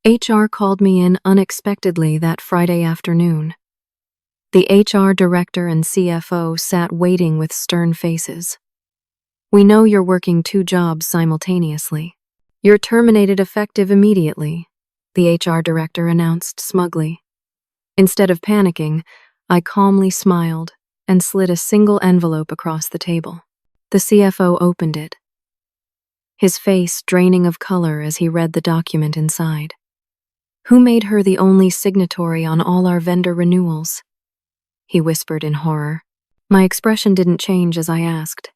HR called me in unexpectedly that Friday afternoon. The HR director and CFO sat waiting with stern faces. "We know you're working 2 jobs simultaneously. You're terminated effective immediately," the HR director announced smugly. Instead of panicking, I calmly smiled and slid a single envelope across the table. The CFO opened it, his face draining of color as he read the document inside. "Who made her the only signatory on all our vendor renewals?" he whispered in horror. My expression didn't change as I asked,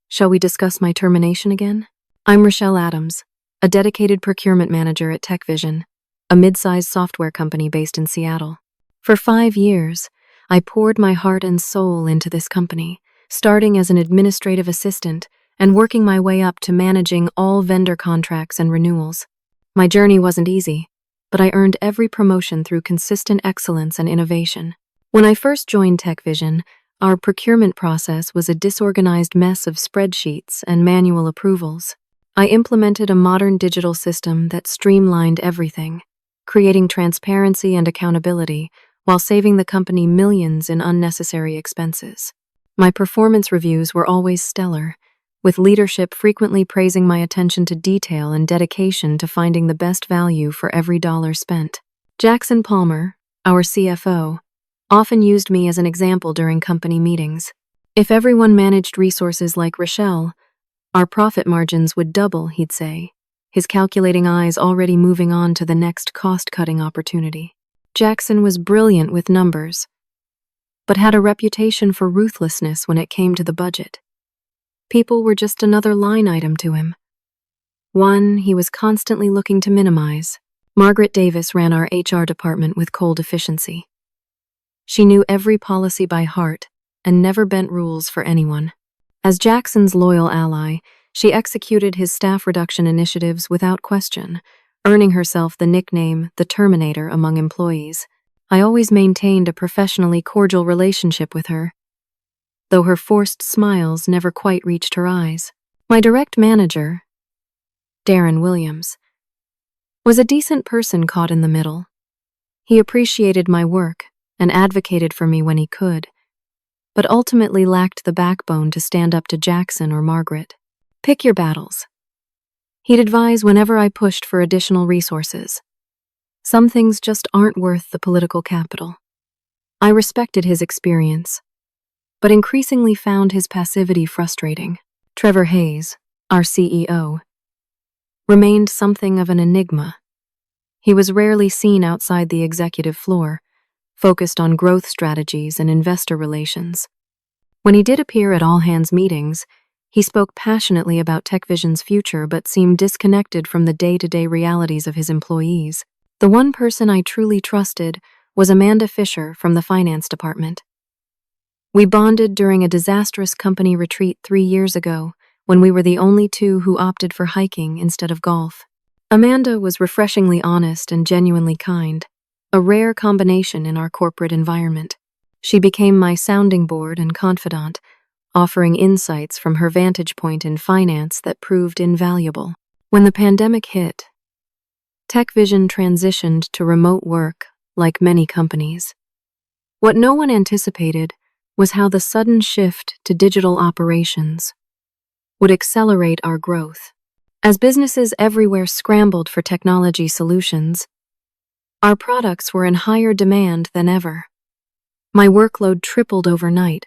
"Shall we discuss my termination again?" "I'm Rochelle Adams, a dedicated procurement manager at TechVision, a mid-sized software company based in Seattle. For 5 years, I poured my heart and soul into this company, starting as an administrative assistant and working my way up to managing all vendor contracts and renewals. My journey wasn't easy, but I earned every promotion through consistent excellence and innovation. When I first joined TechVision, our procurement process was a disorganized mess of spreadsheets and manual approvals. I implemented a modern digital system that streamlined everything, creating transparency and accountability while saving the company millions in unnecessary expenses. My performance reviews were always stellar, with leadership frequently praising my attention to detail and dedication to finding the best value for every dollar spent. Jackson Palmer, our CFO, often used me as an example during company meetings. "If everyone managed resources like Rochelle, our profit margins would double," he'd say, his calculating eyes already moving on to the next cost-cutting opportunity. Jackson was brilliant with numbers, but had a reputation for ruthlessness when it came to the budget. People were just another line item to him, one he was constantly looking to minimize. Margaret Davis ran our HR department with cold efficiency. She knew every policy by heart and never bent rules for anyone. As Jackson's loyal ally, she executed his staff reduction initiatives without question, earning herself the nickname the Terminator among employees. I always maintained a professionally cordial relationship with her, though her forced smiles never quite reached her eyes. My direct manager, Darren Williams, was a decent person caught in the middle. He appreciated my work and advocated for me when he could, but ultimately lacked the backbone to stand up to Jackson or Margaret. "Pick your battles," he'd advise whenever I pushed for additional resources. "Some things just aren't worth the political capital." I respected his experience, but increasingly found his passivity frustrating. Trevor Hayes, our CEO, remained something of an enigma. He was rarely seen outside the executive floor, focused on growth strategies and investor relations. When he did appear at all-hands meetings, he spoke passionately about TechVision's future but seemed disconnected from the day-to-day realities of his employees. The one person I truly trusted was Amanda Fisher from the finance department. We bonded during a disastrous company retreat 3 years ago when we were the only 2 who opted for hiking instead of golf. Amanda was refreshingly honest and genuinely kind, a rare combination in our corporate environment. She became my sounding board and confidant, offering insights from her vantage point in finance that proved invaluable. When the pandemic hit, TechVision transitioned to remote work like many companies. What no one anticipated was how the sudden shift to digital operations would accelerate our growth. As businesses everywhere scrambled for technology solutions, our products were in higher demand than ever. My workload tripled overnight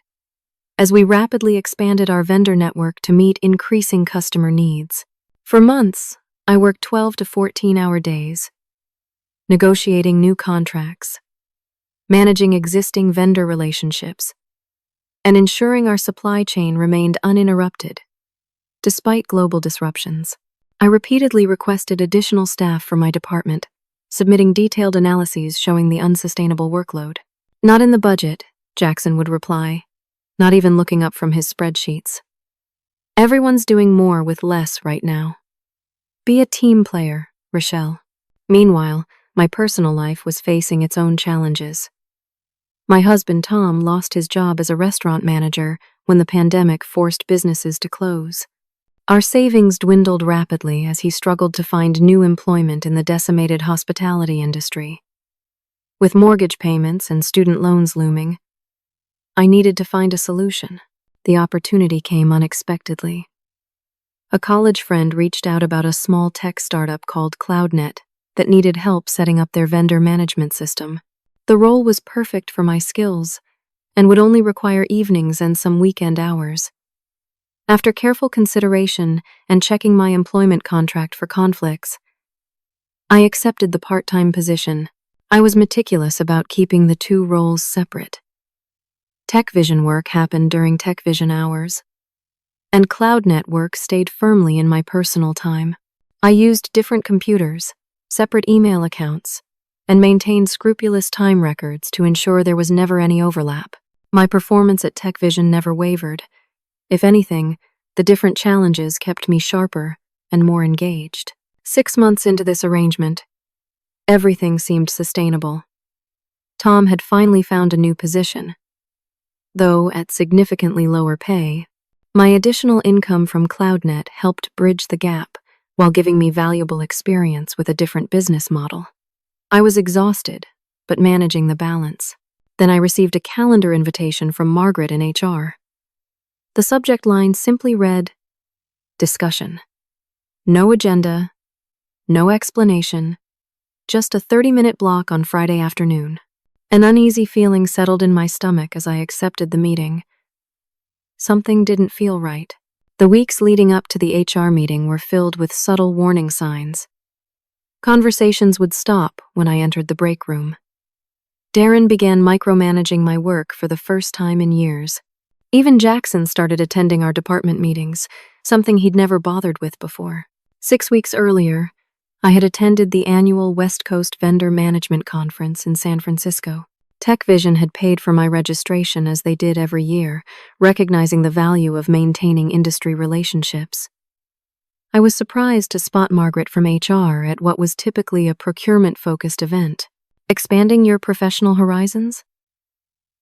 as we rapidly expanded our vendor network to meet increasing customer needs. For months, I worked 12 to 14-hour days, negotiating new contracts, managing existing vendor relationships, and ensuring our supply chain remained uninterrupted. Despite global disruptions, I repeatedly requested additional staff for my department, submitting detailed analyses showing the unsustainable workload. "Not in the budget," Jackson would reply, not even looking up from his spreadsheets. "Everyone's doing more with less right now. Be a team player, Rochelle." Meanwhile, my personal life was facing its own challenges. My husband Tom lost his job as a restaurant manager when the pandemic forced businesses to close. Our savings dwindled rapidly as he struggled to find new employment in the decimated hospitality industry. With mortgage payments and student loans looming, I needed to find a solution. The opportunity came unexpectedly. A college friend reached out about a small tech startup called CloudNet that needed help setting up their vendor management system. The role was perfect for my skills and would only require evenings and some weekend hours. After careful consideration and checking my employment contract for conflicts, I accepted the part-time position. I was meticulous about keeping the two roles separate. TechVision work happened during TechVision hours, and CloudNet work stayed firmly in my personal time. I used different computers, separate email accounts, and maintained scrupulous time records to ensure there was never any overlap. My performance at TechVision never wavered. If anything, the different challenges kept me sharper and more engaged. 6 months into this arrangement, everything seemed sustainable. Tom had finally found a new position, though at significantly lower pay. My additional income from CloudNet helped bridge the gap while giving me valuable experience with a different business model. I was exhausted, but managing the balance. Then I received a calendar invitation from Margaret in HR. The subject line simply read, "Discussion." No agenda, no explanation, just a 30-minute block on Friday afternoon. An uneasy feeling settled in my stomach as I accepted the meeting. Something didn't feel right. The weeks leading up to the HR meeting were filled with subtle warning signs. Conversations would stop when I entered the break room. Darren began micromanaging my work for the first time in years. Even Jackson started attending our department meetings, something he'd never bothered with before. 6 weeks earlier, I had attended the annual West Coast Vendor Management Conference in San Francisco. TechVision had paid for my registration as they did every year, recognizing the value of maintaining industry relationships. I was surprised to spot Margaret from HR at what was typically a procurement-focused event. "Expanding your professional horizons?"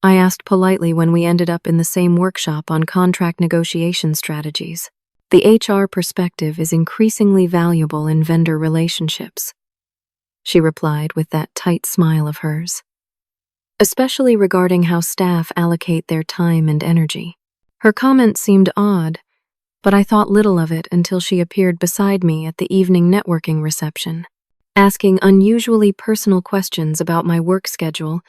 I asked politely when we ended up in the same workshop on contract negotiation strategies. "The HR perspective is increasingly valuable in vendor relationships," she replied with that tight smile of hers, "especially regarding how staff allocate their time and energy." Her comment seemed odd, but I thought little of it until she appeared beside me at the evening networking reception, asking unusually personal questions about my work schedule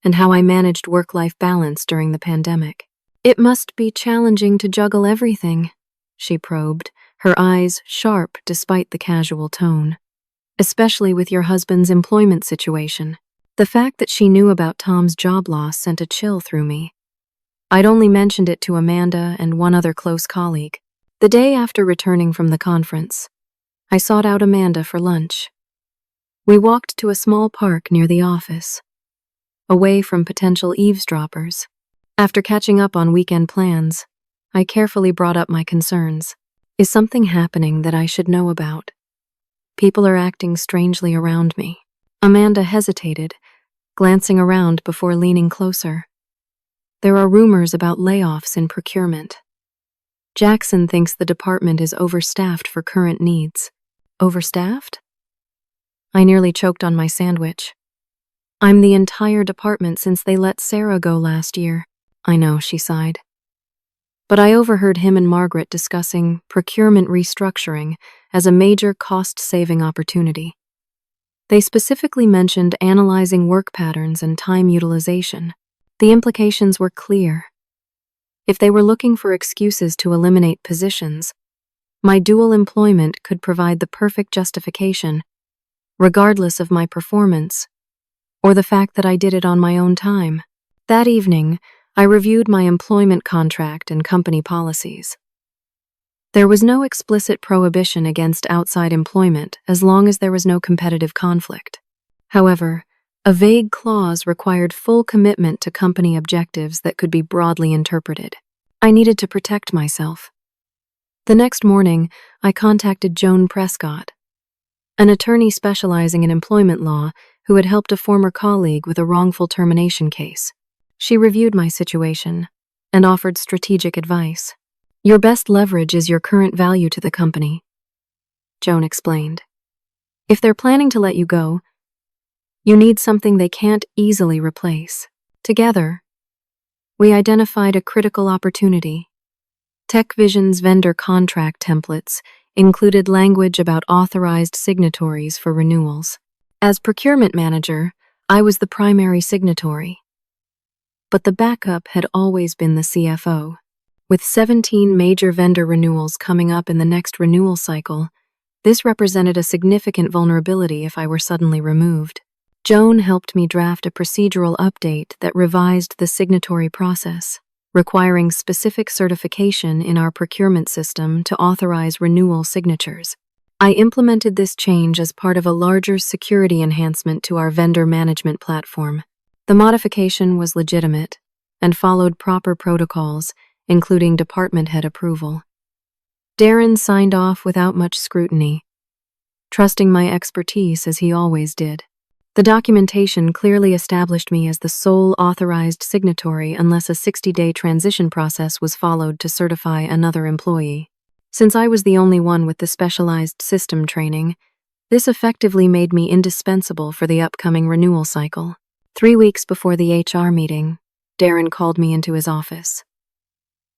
and how I managed work-life balance during the pandemic. "It must be challenging to juggle everything," she probed, her eyes sharp despite the casual tone. "Especially with your husband's employment situation." The fact that she knew about Tom's job loss sent a chill through me. I'd only mentioned it to Amanda and one other close colleague. The day after returning from the conference, I sought out Amanda for lunch. We walked to a small park near the office, away from potential eavesdroppers. After catching up on weekend plans, I carefully brought up my concerns. "Is something happening that I should know about? People are acting strangely around me." Amanda hesitated, glancing around before leaning closer. "There are rumors about layoffs in procurement. Jackson thinks the department is overstaffed for current needs." "Overstaffed?" I nearly choked on my sandwich. "I'm the entire department since they let Sarah go last year." "I know," she sighed. But I overheard him and Margaret discussing procurement restructuring as a major cost-saving opportunity. They specifically mentioned analyzing work patterns and time utilization. The implications were clear. If they were looking for excuses to eliminate positions, my dual employment could provide the perfect justification, regardless of my performance or the fact that I did it on my own time. That evening, I reviewed my employment contract and company policies. There was no explicit prohibition against outside employment as long as there was no competitive conflict. However, a vague clause required full commitment to company objectives that could be broadly interpreted. I needed to protect myself. The next morning, I contacted Joan Prescott, an attorney specializing in employment law who had helped a former colleague with a wrongful termination case. She reviewed my situation and offered strategic advice. Your best leverage is your current value to the company, Joan explained. If they're planning to let you go, you need something they can't easily replace. Together, we identified a critical opportunity. TechVision's vendor contract templates included language about authorized signatories for renewals. As procurement manager, I was the primary signatory. But the backup had always been the CFO. With 17 major vendor renewals coming up in the next renewal cycle, this represented a significant vulnerability if I were suddenly removed. Joan helped me draft a procedural update that revised the signatory process, requiring specific certification in our procurement system to authorize renewal signatures. I implemented this change as part of a larger security enhancement to our vendor management platform. The modification was legitimate and followed proper protocols, including department head approval. Darren signed off without much scrutiny, trusting my expertise as he always did. The documentation clearly established me as the sole authorized signatory unless a 60-day transition process was followed to certify another employee. Since I was the only one with the specialized system training, this effectively made me indispensable for the upcoming renewal cycle. 3 weeks before the HR meeting, Darren called me into his office.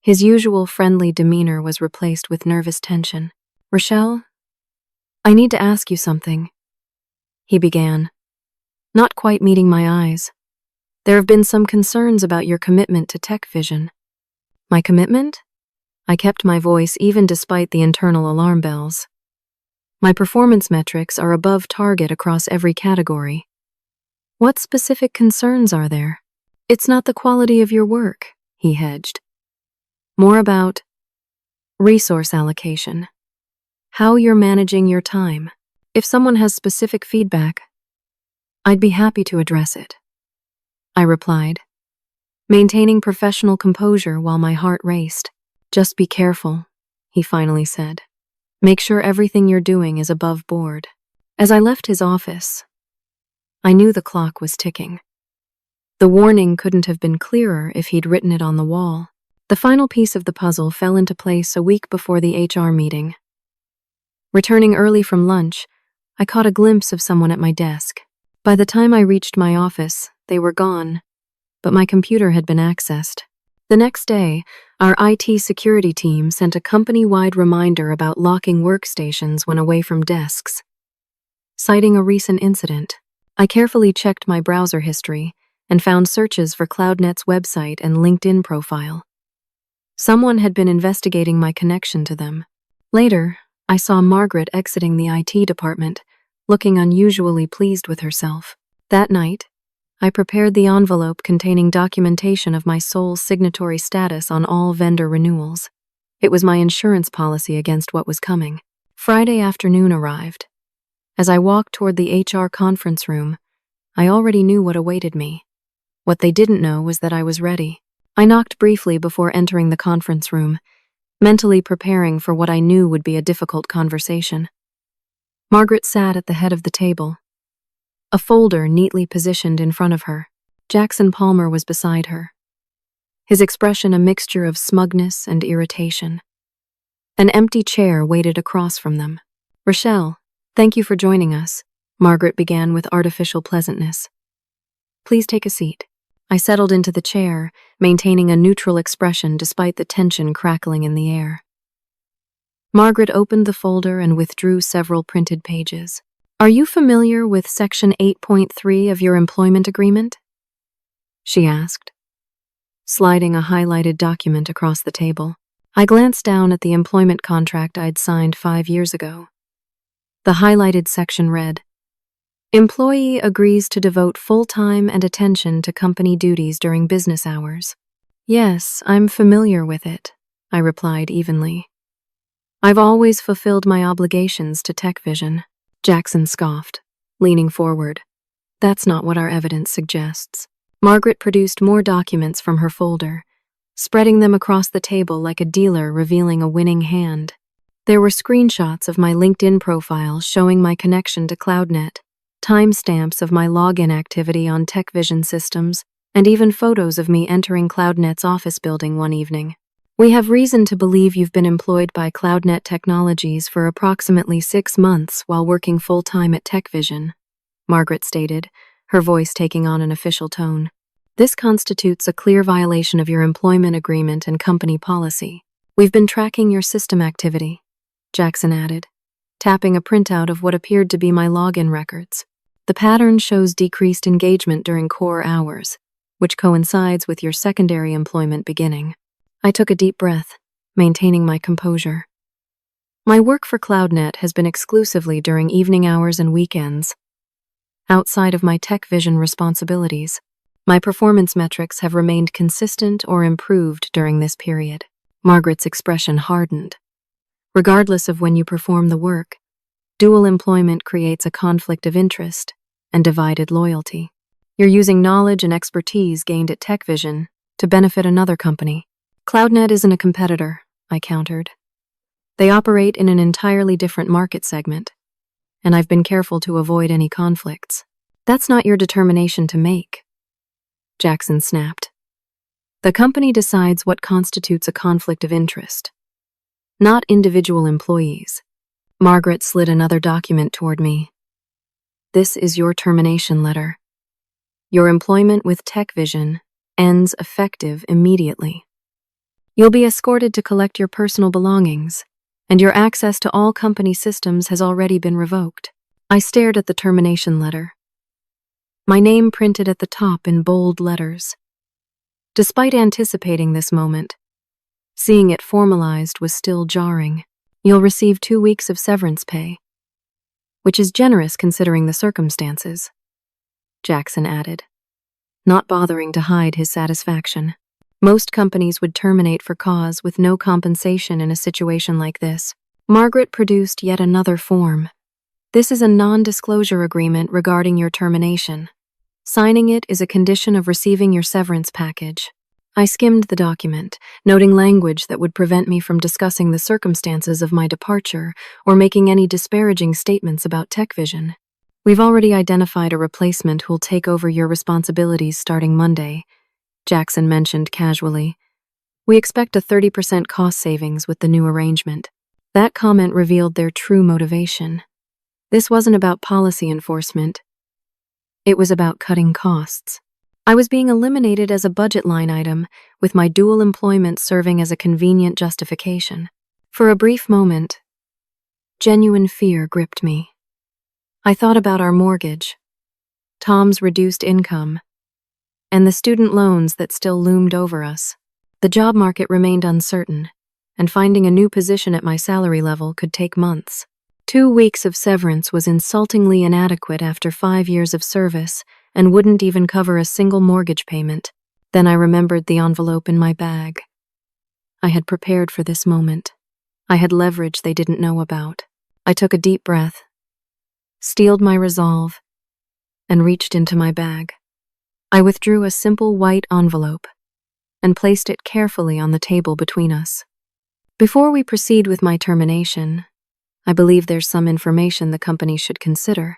His usual friendly demeanor was replaced with nervous tension. "Rochelle, I need to ask you something," he began, not quite meeting my eyes. "There have been some concerns about your commitment to TechVision." "My commitment?" I kept my voice even despite the internal alarm bells. "My performance metrics are above target across every category." "What specific concerns are there?" "It's not the quality of your work," he hedged. "More about resource allocation. How you're managing your time. If someone has specific feedback, I'd be happy to address it," I replied, maintaining professional composure while my heart raced. "Just be careful," he finally said. "Make sure everything you're doing is above board." As I left his office, I knew the clock was ticking. The warning couldn't have been clearer if he'd written it on the wall. The final piece of the puzzle fell into place a week before the HR meeting. Returning early from lunch, I caught a glimpse of someone at my desk. By the time I reached my office, they were gone, but my computer had been accessed. The next day, our IT security team sent a company-wide reminder about locking workstations when away from desks. Citing a recent incident, I carefully checked my browser history and found searches for CloudNet's website and LinkedIn profile. Someone had been investigating my connection to them. Later, I saw Margaret exiting the IT department, looking unusually pleased with herself. That night, I prepared the envelope containing documentation of my sole signatory status on all vendor renewals. It was my insurance policy against what was coming. Friday afternoon arrived. As I walked toward the HR conference room, I already knew what awaited me. What they didn't know was that I was ready. I knocked briefly before entering the conference room, mentally preparing for what I knew would be a difficult conversation. Margaret sat at the head of the table, a folder neatly positioned in front of her. Jackson Palmer was beside her, his expression a mixture of smugness and irritation. An empty chair waited across from them. "Rochelle, thank you for joining us," Margaret began with artificial pleasantness. "Please take a seat." I settled into the chair, maintaining a neutral expression despite the tension crackling in the air. Margaret opened the folder and withdrew several printed pages. "Are you familiar with Section 8.3 of your employment agreement?" she asked, sliding a highlighted document across the table. I glanced down at the employment contract I'd signed 5 years ago. The highlighted section read, "Employee agrees to devote full time and attention to company duties during business hours." "Yes, I'm familiar with it," I replied evenly. "I've always fulfilled my obligations to TechVision." Jackson scoffed, leaning forward. "That's not what our evidence suggests." Margaret produced more documents from her folder, spreading them across the table like a dealer revealing a winning hand. There were screenshots of my LinkedIn profile showing my connection to CloudNet, timestamps of my login activity on TechVision systems, and even photos of me entering CloudNet's office building one evening. We have reason to believe you've been employed by CloudNet Technologies for approximately 6 months while working full-time at TechVision, Margaret stated, her voice taking on an official tone. This constitutes a clear violation of your employment agreement and company policy. We've been tracking your system activity, Jackson added, tapping a printout of what appeared to be my login records. The pattern shows decreased engagement during core hours, which coincides with your secondary employment beginning. I took a deep breath, maintaining my composure. My work for CloudNet has been exclusively during evening hours and weekends. Outside of my TechVision responsibilities, my performance metrics have remained consistent or improved during this period. Margaret's expression hardened. Regardless of when you perform the work, dual employment creates a conflict of interest and divided loyalty. You're using knowledge and expertise gained at TechVision to benefit another company. CloudNet isn't a competitor, I countered. They operate in an entirely different market segment, and I've been careful to avoid any conflicts. That's not your determination to make, Jackson snapped. The company decides what constitutes a conflict of interest, not individual employees. Margaret slid another document toward me. This is your termination letter. Your employment with TechVision ends effective immediately. You'll be escorted to collect your personal belongings, and your access to all company systems has already been revoked. I stared at the termination letter, my name printed at the top in bold letters. Despite anticipating this moment, seeing it formalized was still jarring. You'll receive 2 weeks of severance pay, which is generous considering the circumstances, Jackson added, not bothering to hide his satisfaction. Most companies would terminate for cause with no compensation in a situation like this. Margaret produced yet another form. This is a non-disclosure agreement regarding your termination. Signing it is a condition of receiving your severance package. I skimmed the document, noting language that would prevent me from discussing the circumstances of my departure or making any disparaging statements about TechVision. We've already identified a replacement who'll take over your responsibilities starting Monday, Jackson mentioned casually. We expect a 30% cost savings with the new arrangement. That comment revealed their true motivation. This wasn't about policy enforcement. It was about cutting costs. I was being eliminated as a budget line item, with my dual employment serving as a convenient justification. For a brief moment, genuine fear gripped me. I thought about our mortgage, Tom's reduced income, and the student loans that still loomed over us. The job market remained uncertain, and finding a new position at my salary level could take months. 2 weeks of severance was insultingly inadequate after 5 years of service and wouldn't even cover a single mortgage payment. Then I remembered the envelope in my bag. I had prepared for this moment. I had leverage they didn't know about. I took a deep breath, steeled my resolve, and reached into my bag. I withdrew a simple white envelope and placed it carefully on the table between us. Before we proceed with my termination, I believe there's some information the company should consider,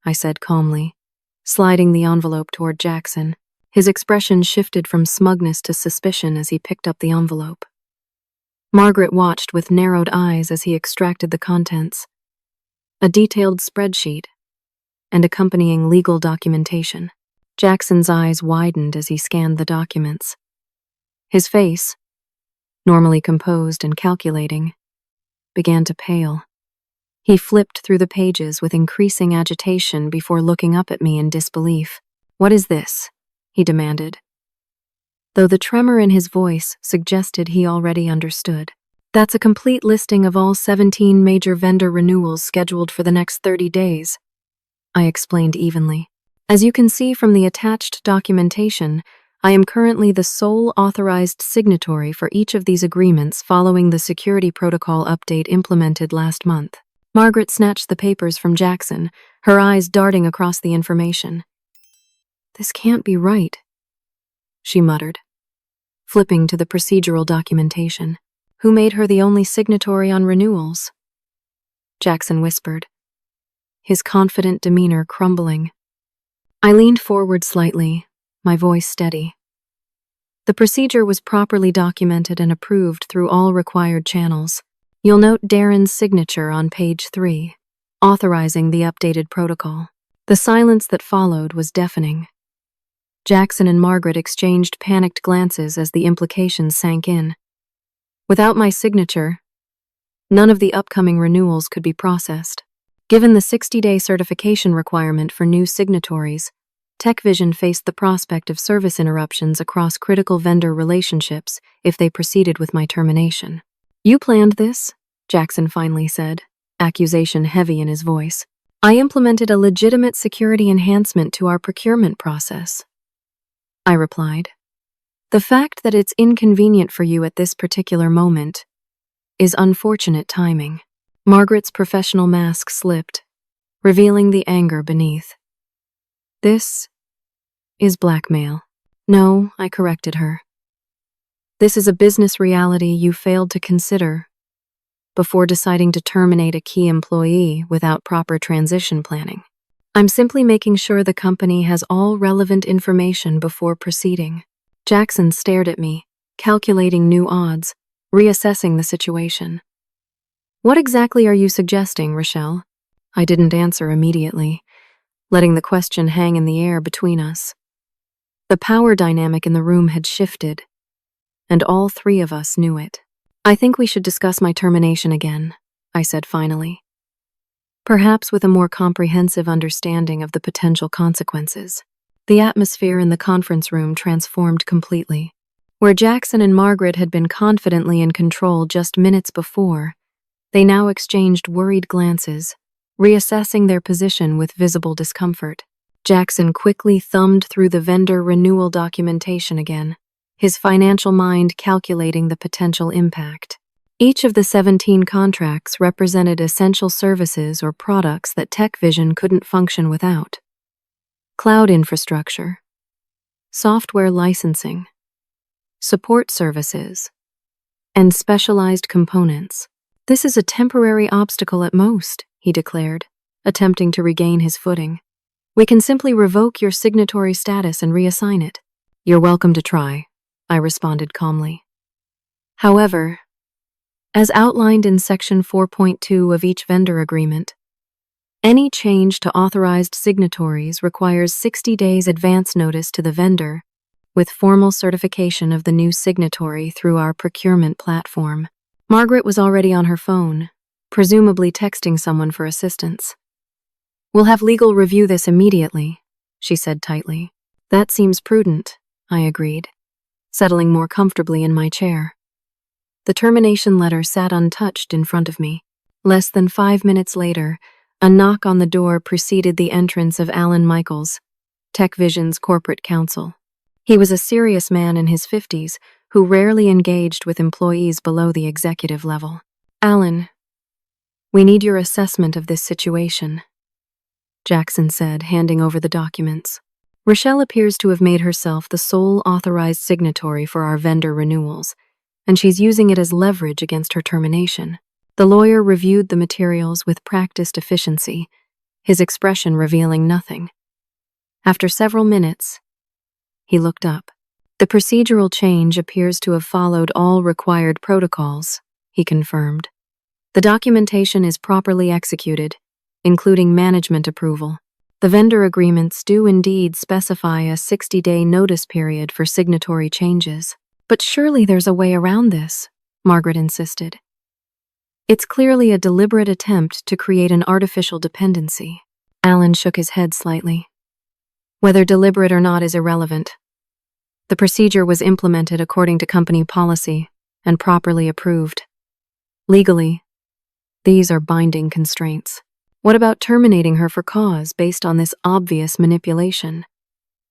I said calmly, sliding the envelope toward Jackson. His expression shifted from smugness to suspicion as he picked up the envelope. Margaret watched with narrowed eyes as he extracted the contents. A detailed spreadsheet and accompanying legal documentation. Jackson's eyes widened as he scanned the documents. His face, normally composed and calculating, began to pale. He flipped through the pages with increasing agitation before looking up at me in disbelief. "What is this?" he demanded, though the tremor in his voice suggested he already understood. "That's a complete listing of all 17 major vendor renewals scheduled for the next 30 days, I explained evenly. As you can see from the attached documentation, I am currently the sole authorized signatory for each of these agreements following the security protocol update implemented last month. Margaret snatched the papers from Jackson, her eyes darting across the information. "This can't be right," she muttered, flipping to the procedural documentation. "Who made her the only signatory on renewals?" Jackson whispered, his confident demeanor crumbling. I leaned forward slightly, my voice steady. The procedure was properly documented and approved through all required channels. You'll note Darren's signature on page 3, authorizing the updated protocol. The silence that followed was deafening. Jackson and Margaret exchanged panicked glances as the implications sank in. Without my signature, none of the upcoming renewals could be processed. Given the 60-day certification requirement for new signatories, TechVision faced the prospect of service interruptions across critical vendor relationships if they proceeded with my termination. You planned this? Jackson finally said, accusation heavy in his voice. I implemented a legitimate security enhancement to our procurement process, I replied. The fact that it's inconvenient for you at this particular moment is unfortunate timing. Margaret's professional mask slipped, revealing the anger beneath. This is blackmail. No, I corrected her. This is a business reality you failed to consider before deciding to terminate a key employee without proper transition planning. I'm simply making sure the company has all relevant information before proceeding. Jackson stared at me, calculating new odds, reassessing the situation. What exactly are you suggesting, Rochelle? I didn't answer immediately, letting the question hang in the air between us. The power dynamic in the room had shifted, and all three of us knew it. I think we should discuss my termination again, I said finally. Perhaps with a more comprehensive understanding of the potential consequences. The atmosphere in the conference room transformed completely. Where Jackson and Margaret had been confidently in control just minutes before, they now exchanged worried glances, reassessing their position with visible discomfort. Jackson quickly thumbed through the vendor renewal documentation again, his financial mind calculating the potential impact. Each of the 17 contracts represented essential services or products that TechVision couldn't function without. Cloud infrastructure, software licensing, support services, and specialized components. This is a temporary obstacle at most, he declared, attempting to regain his footing. We can simply revoke your signatory status and reassign it. You're welcome to try, I responded calmly. However, as outlined in Section 4.2 of each vendor agreement, any change to authorized signatories requires 60 days advance notice to the vendor, with formal certification of the new signatory through our procurement platform. Margaret was already on her phone, presumably texting someone for assistance. We'll have legal review this immediately, she said tightly. That seems prudent, I agreed, settling more comfortably in my chair. The termination letter sat untouched in front of me. Less than 5 minutes later, a knock on the door preceded the entrance of Alan Michaels, TechVision's corporate counsel. He was a serious man in his 50s who rarely engaged with employees below the executive level. Alan, we need your assessment of this situation, Jackson said, handing over the documents. Rochelle appears to have made herself the sole authorized signatory for our vendor renewals, and she's using it as leverage against her termination. The lawyer reviewed the materials with practiced efficiency, his expression revealing nothing. After several minutes, he looked up. The procedural change appears to have followed all required protocols, he confirmed. The documentation is properly executed, including management approval. The vendor agreements do indeed specify a 60-day notice period for signatory changes. But surely there's a way around this, Margaret insisted. It's clearly a deliberate attempt to create an artificial dependency. Alan shook his head slightly. Whether deliberate or not is irrelevant. The procedure was implemented according to company policy and properly approved. Legally, these are binding constraints. What about terminating her for cause based on this obvious manipulation?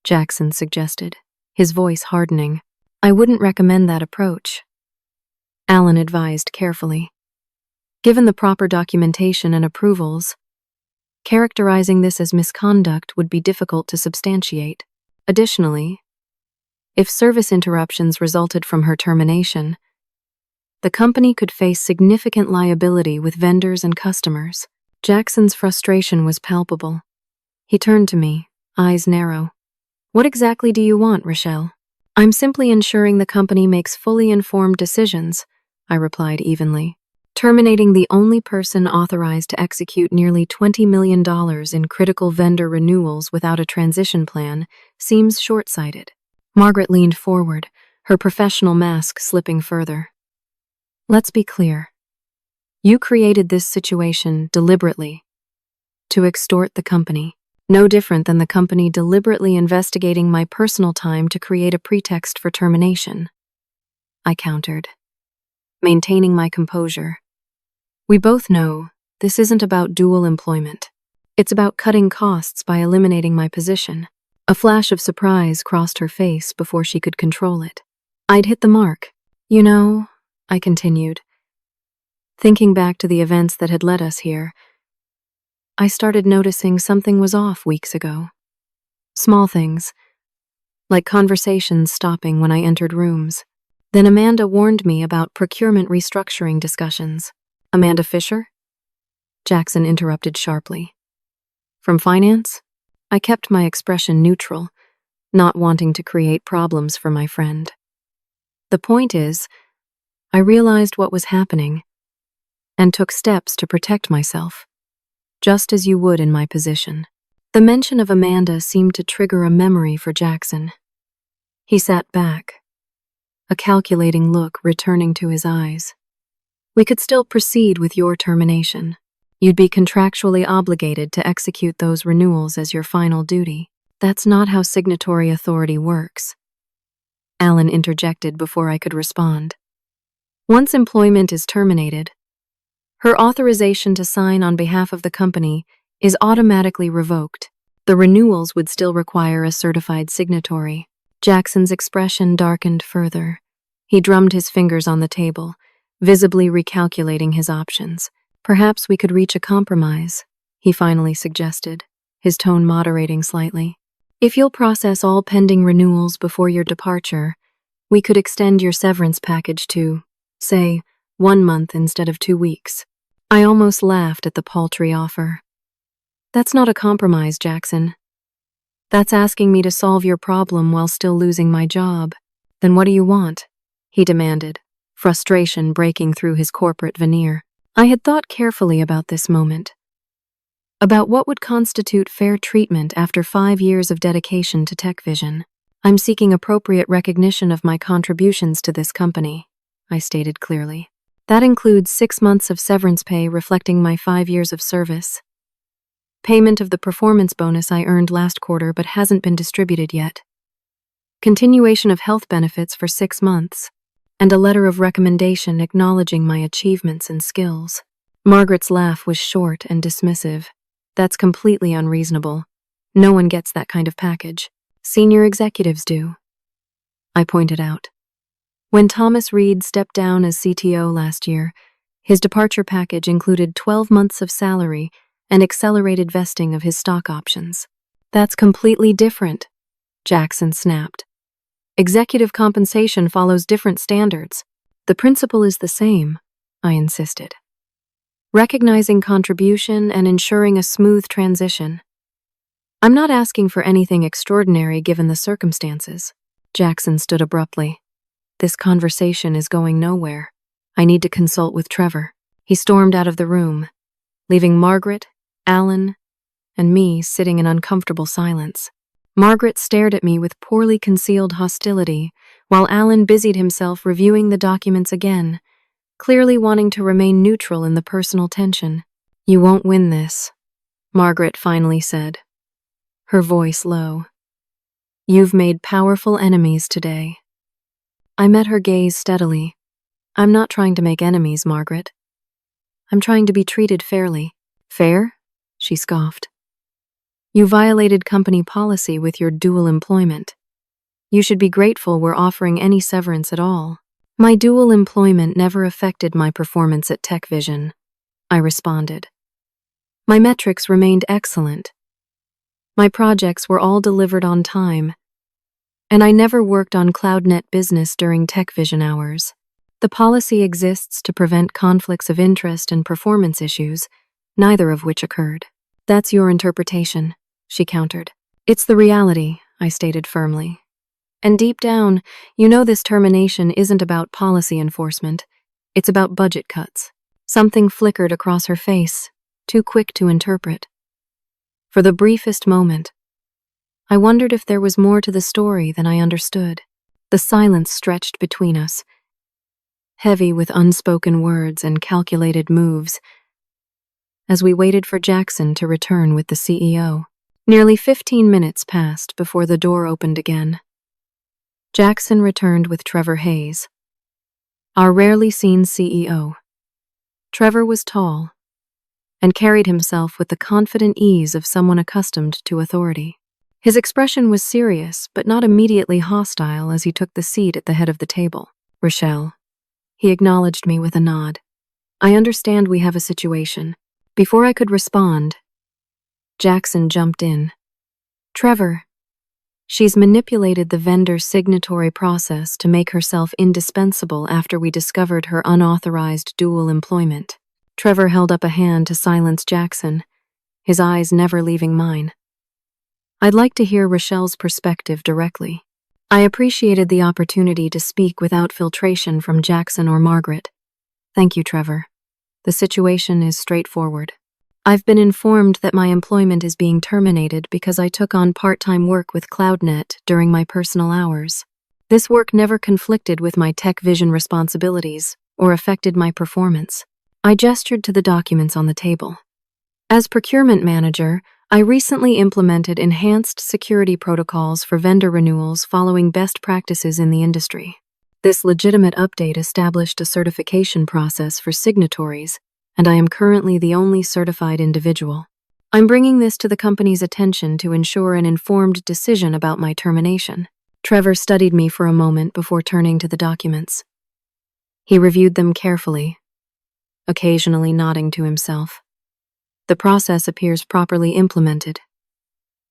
Jackson suggested, his voice hardening. I wouldn't recommend that approach, Alan advised carefully. Given the proper documentation and approvals, characterizing this as misconduct would be difficult to substantiate. Additionally, if service interruptions resulted from her termination, the company could face significant liability with vendors and customers. Jackson's frustration was palpable. He turned to me, eyes narrow. What exactly do you want, Rochelle? I'm simply ensuring the company makes fully informed decisions, I replied evenly. Terminating the only person authorized to execute nearly $20 million in critical vendor renewals without a transition plan seems short-sighted. Margaret leaned forward, her professional mask slipping further. Let's be clear. You created this situation deliberately to extort the company. No different than the company deliberately investigating my personal time to create a pretext for termination. I countered, maintaining my composure. We both know this isn't about dual employment. It's about cutting costs by eliminating my position. A flash of surprise crossed her face before she could control it. I'd hit the mark. You know, I continued, thinking back to the events that had led us here, I started noticing something was off weeks ago. Small things, like conversations stopping when I entered rooms. Then Amanda warned me about procurement restructuring discussions. Amanda Fisher? Jackson interrupted sharply. From finance? I kept my expression neutral, not wanting to create problems for my friend. The point is, I realized what was happening and took steps to protect myself, just as you would in my position. The mention of Amanda seemed to trigger a memory for Jackson. He sat back, a calculating look returning to his eyes. We could still proceed with your termination. You'd be contractually obligated to execute those renewals as your final duty. That's not how signatory authority works. Alan interjected before I could respond. Once employment is terminated, her authorization to sign on behalf of the company is automatically revoked. The renewals would still require a certified signatory. Jackson's expression darkened further. He drummed his fingers on the table, visibly recalculating his options. Perhaps we could reach a compromise, he finally suggested, his tone moderating slightly. If you'll process all pending renewals before your departure, we could extend your severance package to, say, 1 month instead of 2 weeks. I almost laughed at the paltry offer. That's not a compromise, Jackson. That's asking me to solve your problem while still losing my job. Then what do you want? He demanded, frustration breaking through his corporate veneer. I had thought carefully about this moment, about what would constitute fair treatment after 5 years of dedication to TechVision. I'm seeking appropriate recognition of my contributions to this company, I stated clearly. That includes 6 months of severance pay reflecting my 5 years of service, payment of the performance bonus I earned last quarter but hasn't been distributed yet, continuation of health benefits for 6 months, and a letter of recommendation acknowledging my achievements and skills. Margaret's laugh was short and dismissive. That's completely unreasonable. No one gets that kind of package. Senior executives do, I pointed out. When Thomas Reed stepped down as CTO last year, his departure package included 12 months of salary and accelerated vesting of his stock options. That's completely different, Jackson snapped. Executive compensation follows different standards. The principle is the same, I insisted. Recognizing contribution and ensuring a smooth transition. I'm not asking for anything extraordinary given the circumstances. Jackson stood abruptly. This conversation is going nowhere. I need to consult with Trevor. He stormed out of the room, leaving Margaret, Alan, and me sitting in uncomfortable silence. Margaret stared at me with poorly concealed hostility, while Alan busied himself reviewing the documents again, clearly wanting to remain neutral in the personal tension. You won't win this, Margaret finally said, her voice low. You've made powerful enemies today. I met her gaze steadily. I'm not trying to make enemies, Margaret. I'm trying to be treated fairly. Fair? She scoffed. You violated company policy with your dual employment. You should be grateful we're offering any severance at all. My dual employment never affected my performance at TechVision, I responded. My metrics remained excellent. My projects were all delivered on time, and I never worked on CloudNet business during TechVision hours. The policy exists to prevent conflicts of interest and performance issues, neither of which occurred. That's your interpretation, she countered. It's the reality, I stated firmly. And deep down, you know this termination isn't about policy enforcement. It's about budget cuts. Something flickered across her face, too quick to interpret. For the briefest moment, I wondered if there was more to the story than I understood. The silence stretched between us, heavy with unspoken words and calculated moves, as we waited for Jackson to return with the CEO. Nearly 15 minutes passed before the door opened again. Jackson returned with Trevor Hayes, our rarely seen CEO. Trevor was tall and carried himself with the confident ease of someone accustomed to authority. His expression was serious but not immediately hostile as he took the seat at the head of the table. "Rochelle," he acknowledged me with a nod. "I understand we have a situation." Before I could respond, Jackson jumped in. "Trevor, she's manipulated the vendor signatory process to make herself indispensable after we discovered her unauthorized dual employment." Trevor held up a hand to silence Jackson, his eyes never leaving mine. I'd like to hear Rochelle's perspective directly. I appreciated the opportunity to speak without filtration from Jackson or Margaret. "Thank you, Trevor. The situation is straightforward. I've been informed that my employment is being terminated because I took on part-time work with CloudNet during my personal hours. This work never conflicted with my tech vision responsibilities or affected my performance." I gestured to the documents on the table. "As procurement manager, I recently implemented enhanced security protocols for vendor renewals following best practices in the industry. This legitimate update established a certification process for signatories, and I am currently the only certified individual. I'm bringing this to the company's attention to ensure an informed decision about my termination." Trevor studied me for a moment before turning to the documents. He reviewed them carefully, occasionally nodding to himself. "The process appears properly implemented,"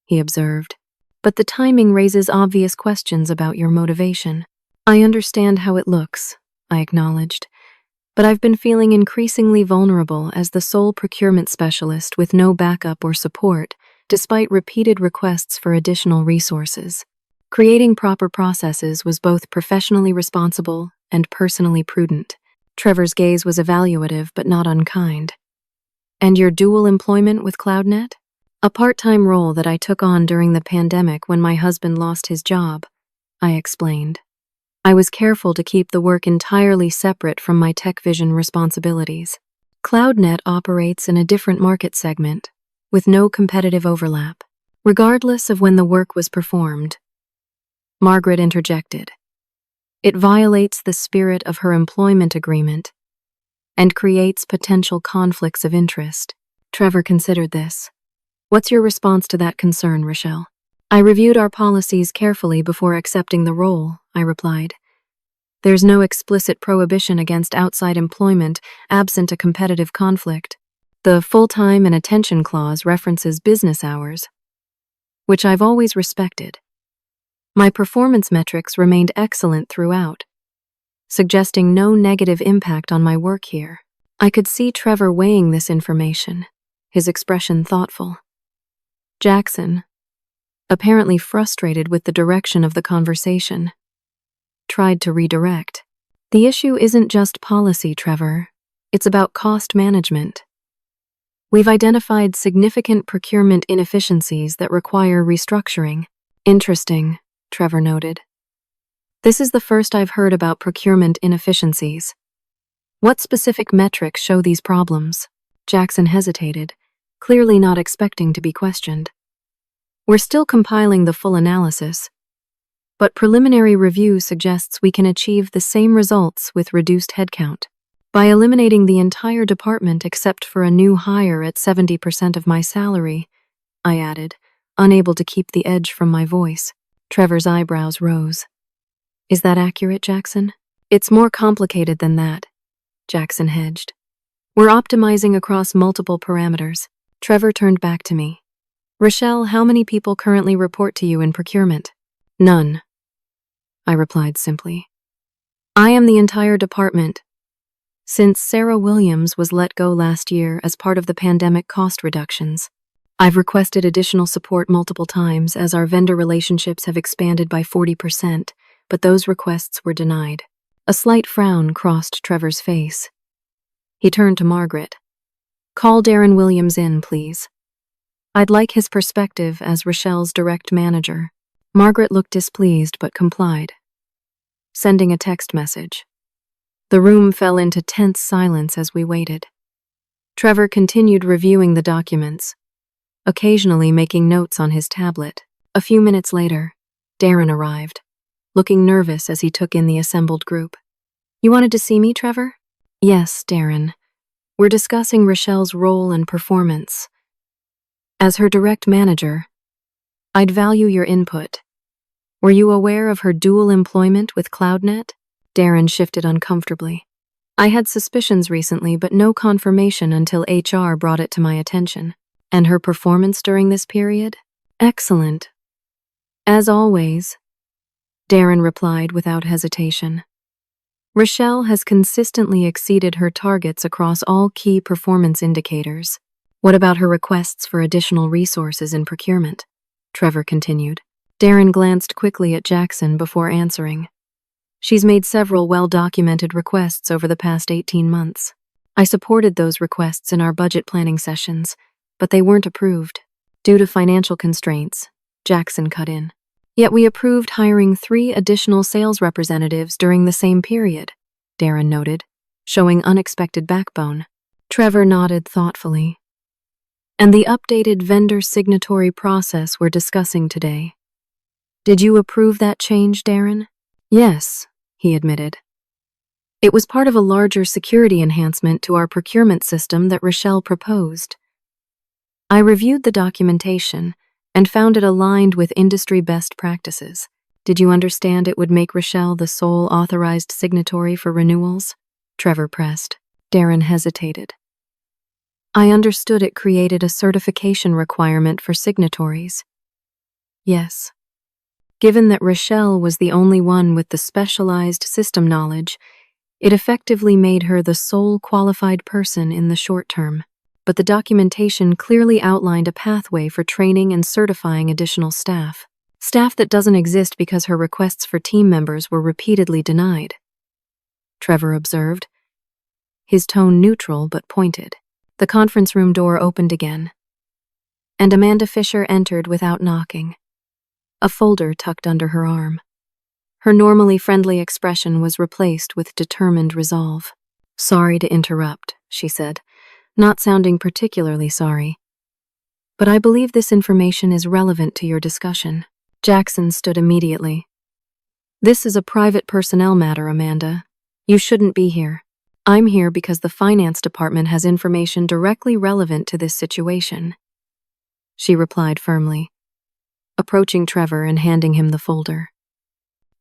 he observed, "but the timing raises obvious questions about your motivation." "I understand how it looks," I acknowledged, "but I've been feeling increasingly vulnerable as the sole procurement specialist with no backup or support, despite repeated requests for additional resources. Creating proper processes was both professionally responsible and personally prudent." Trevor's gaze was evaluative but not unkind. "And your dual employment with CloudNet?" "A part-time role that I took on during the pandemic when my husband lost his job," I explained. "I was careful to keep the work entirely separate from my tech vision responsibilities. CloudNet operates in a different market segment, with no competitive overlap, regardless of when the work was performed." Margaret interjected. "It violates the spirit of her employment agreement and creates potential conflicts of interest." Trevor considered this. "What's your response to that concern, Rochelle?" "I reviewed our policies carefully before accepting the role," I replied. "There's no explicit prohibition against outside employment absent a competitive conflict. The full-time and attention clause references business hours, which I've always respected. My performance metrics remained excellent throughout, suggesting no negative impact on my work here." I could see Trevor weighing this information, his expression thoughtful. Jackson, apparently frustrated with the direction of the conversation, tried to redirect. "The issue isn't just policy, Trevor. It's about cost management. We've identified significant procurement inefficiencies that require restructuring." "Interesting," Trevor noted. "This is the first I've heard about procurement inefficiencies. What specific metrics show these problems?" Jackson hesitated, clearly not expecting to be questioned. "We're still compiling the full analysis, but preliminary review suggests we can achieve the same results with reduced headcount. By eliminating the entire department except for a new hire at 70% of my salary," I added, unable to keep the edge from my voice. Trevor's eyebrows rose. "Is that accurate, Jackson?" "It's more complicated than that," Jackson hedged. "We're optimizing across multiple parameters." Trevor turned back to me. "Rochelle, how many people currently report to you in procurement?" "None," I replied simply. "I am the entire department. Since Sarah Williams was let go last year as part of the pandemic cost reductions, I've requested additional support multiple times as our vendor relationships have expanded by 40%. but those requests were denied. A slight frown crossed Trevor's face. He turned to Margaret. "Call Darren Williams in, please. I'd like his perspective as Rochelle's direct manager." Margaret looked displeased but complied, sending a text message. The room fell into tense silence as we waited. Trevor continued reviewing the documents, occasionally making notes on his tablet. A few minutes later, Darren arrived, looking nervous as he took in the assembled group. "You wanted to see me, Trevor?" "Yes, Darren. We're discussing Rochelle's role and performance. As her direct manager, I'd value your input. Were you aware of her dual employment with CloudNet?" Darren shifted uncomfortably. "I had suspicions recently, but no confirmation until HR brought it to my attention." "And her performance during this period?" "Excellent. As always," Darren replied without hesitation. "Rochelle has consistently exceeded her targets across all key performance indicators." "What about her requests for additional resources in procurement?" Trevor continued. Darren glanced quickly at Jackson before answering. "She's made several well-documented requests over the past 18 months. I supported those requests in our budget planning sessions, but they weren't approved. Due to financial constraints," Jackson cut in. "Yet we approved hiring 3 additional sales representatives during the same period," Darren noted, showing unexpected backbone. Trevor nodded thoughtfully. "And the updated vendor signatory process we're discussing today. Did you approve that change, Darren?" "Yes," he admitted. "It was part of a larger security enhancement to our procurement system that Rochelle proposed. I reviewed the documentation and found it aligned with industry best practices. Did you understand it would make Rochelle the sole authorized signatory for renewals?" Trevor pressed. Darren hesitated. "I understood it created a certification requirement for signatories." "Yes. Given that Rochelle was the only one with the specialized system knowledge, it effectively made her the sole qualified person in the short term. But the documentation clearly outlined a pathway for training and certifying additional staff. Staff that doesn't exist because her requests for team members were repeatedly denied," Trevor observed, his tone neutral but pointed. The conference room door opened again, and Amanda Fisher entered without knocking, a folder tucked under her arm. Her normally friendly expression was replaced with determined resolve. "Sorry to interrupt," she said, not sounding particularly sorry. "But I believe this information is relevant to your discussion." Jackson stood immediately. "This is a private personnel matter, Amanda. You shouldn't be here. I'm here because the finance department has information directly relevant to this situation," she replied firmly, approaching Trevor and handing him the folder.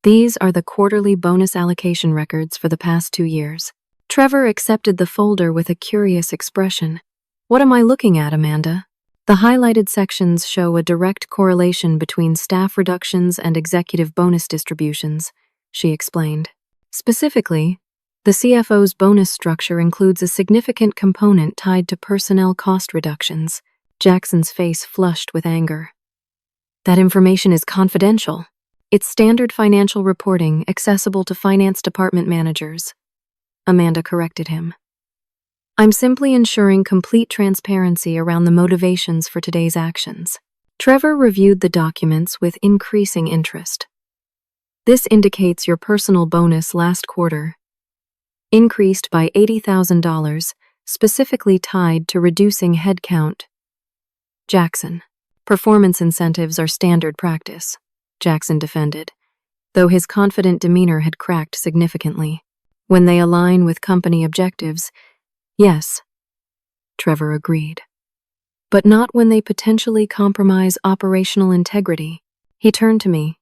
"These are the quarterly bonus allocation records for the past 2 years. Trevor accepted the folder with a curious expression. "What am I looking at, Amanda?" "The highlighted sections show a direct correlation between staff reductions and executive bonus distributions," she explained. "Specifically, the CFO's bonus structure includes a significant component tied to personnel cost reductions." Jackson's face flushed with anger. "That information is confidential. It's standard financial reporting accessible to finance department managers," Amanda corrected him. "I'm simply ensuring complete transparency around the motivations for today's actions." Trevor reviewed the documents with increasing interest. "This indicates your personal bonus last quarter increased by $80,000, specifically tied to reducing headcount." Jackson. "Performance incentives are standard practice," Jackson defended, though his confident demeanor had cracked significantly. "When they align with company objectives, yes," Trevor agreed. "But not when they potentially compromise operational integrity." He turned to me,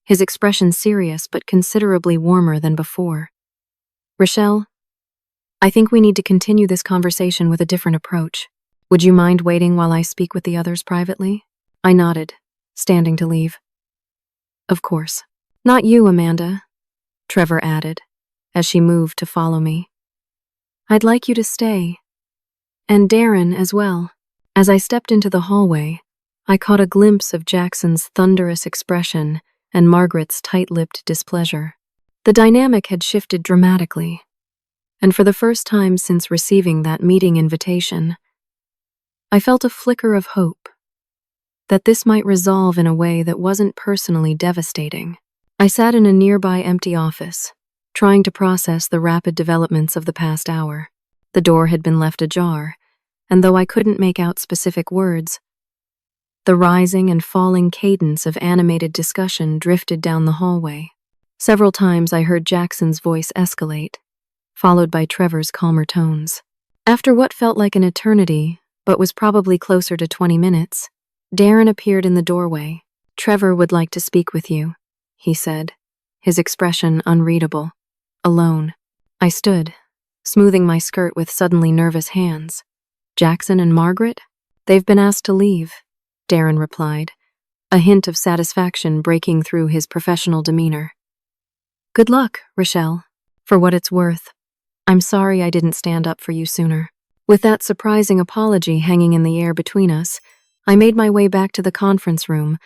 his expression serious but considerably warmer than before. "Rochelle, I think we need to continue this conversation with a different approach. Would you mind waiting while I speak with the others privately?" I nodded, standing to leave. "Of course. Not you, Amanda," Trevor added, as she moved to follow me. "I'd like you to stay. And Darren as well." As I stepped into the hallway, I caught a glimpse of Jackson's thunderous expression and Margaret's tight-lipped displeasure. The dynamic had shifted dramatically, and for the first time since receiving that meeting invitation, I felt a flicker of hope that this might resolve in a way that wasn't personally devastating. I sat in a nearby empty office, trying to process the rapid developments of the past hour. The door had been left ajar, and though I couldn't make out specific words, the rising and falling cadence of animated discussion drifted down the hallway. Several times I heard Jackson's voice escalate, followed by Trevor's calmer tones. After what felt like an eternity, but was probably closer to 20 minutes, Darren appeared in the doorway. "Trevor would like to speak with you," he said, his expression unreadable. Alone. I stood, smoothing my skirt with suddenly nervous hands. "Jackson and Margaret? They've been asked to leave," Darren replied, a hint of satisfaction breaking through his professional demeanor. "Good luck, Rochelle. For what it's worth, I'm sorry I didn't stand up for you sooner." With that surprising apology hanging in the air between us, I made my way back to the conference room,